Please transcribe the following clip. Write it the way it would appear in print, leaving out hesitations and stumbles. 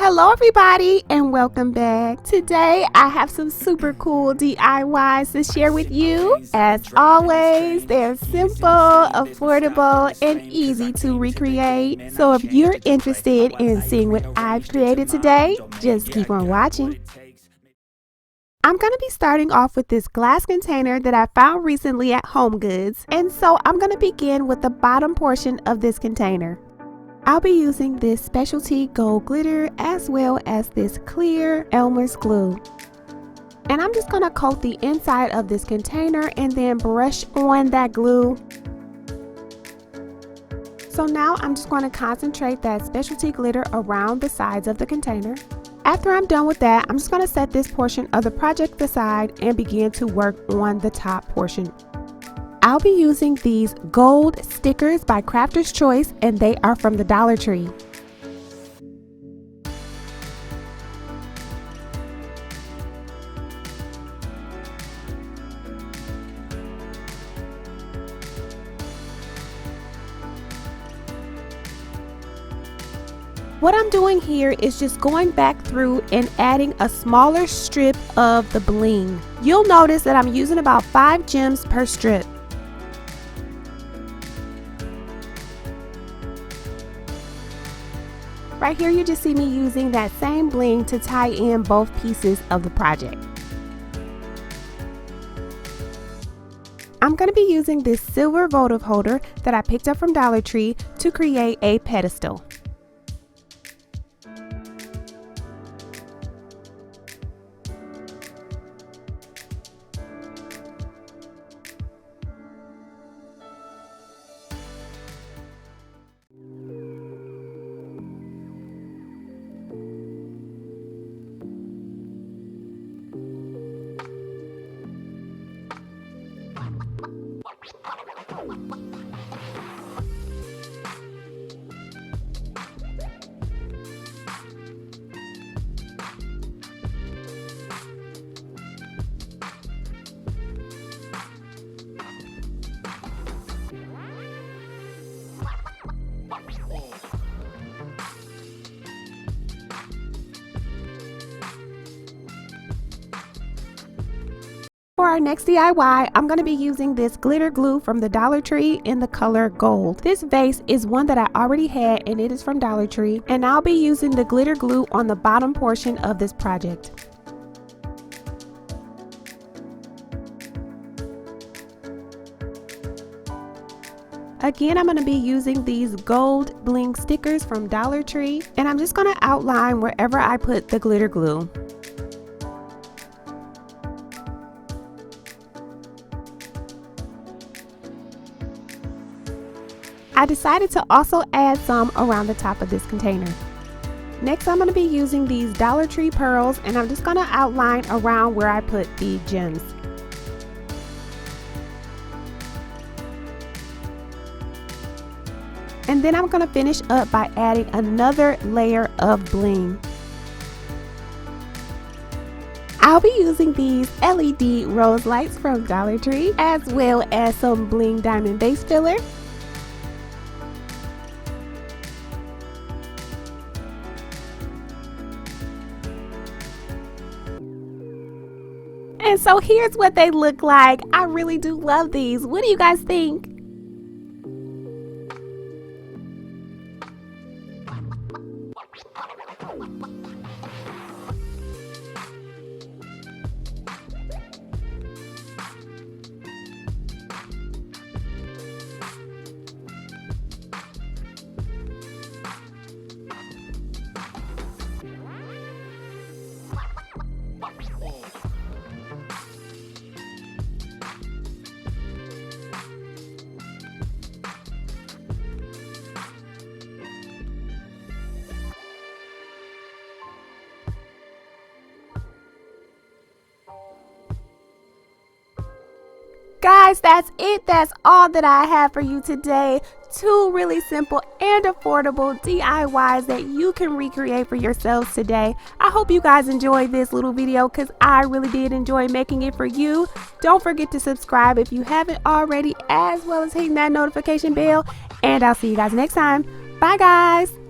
Hello everybody and welcome back. Today I have some super cool DIYs to share with you. As always, they're simple, affordable, and easy to recreate. So if you're interested in seeing what I've created today, just keep on watching. I'm going to be starting off with this glass container that I found recently at HomeGoods. And so I'm going to begin with the bottom portion of this container. I'll be using this specialty gold glitter as well as this clear Elmer's glue. And I'm just going to coat the inside of this container and then brush on that glue. So now I'm just going to concentrate that specialty glitter around the sides of the container. After I'm done with that, I'm just going to set this portion of the project aside and begin to work on the top portion. I'll be using these gold stickers by Crafter's Choice, and they are from the Dollar Tree. What I'm doing here is just going back through and adding a smaller strip of the bling. You'll notice that I'm using about 5 gems per strip. Right here you just see me using that same bling to tie in both pieces of the project. I'm going to be using this silver votive holder that I picked up from Dollar Tree to create a pedestal. For our next DIY, I'm going to be using this glitter glue from the Dollar Tree in the color gold. This vase is one that I already had and it is from Dollar Tree, and I'll be using the glitter glue on the bottom portion of this project. Again, I'm going to be using these gold bling stickers from Dollar Tree, and I'm just going to outline wherever I put the glitter glue. I decided to also add some around the top of this container. Next, I'm going to be using these Dollar Tree pearls, and I'm just going to outline around where I put the gems. And then I'm going to finish up by adding another layer of bling. I'll be using these LED rose lights from Dollar Tree as well as some bling diamond base filler. And so here's what they look like. I really do love these. What do you guys think? Guys, that's it. That's all that I have for you today. 2 really simple and affordable DIYs that you can recreate for yourselves today. I hope you guys enjoyed this little video because I really did enjoy making it for you. Don't forget to subscribe if you haven't already, as well as hitting that notification bell. And I'll see you guys next time. Bye guys.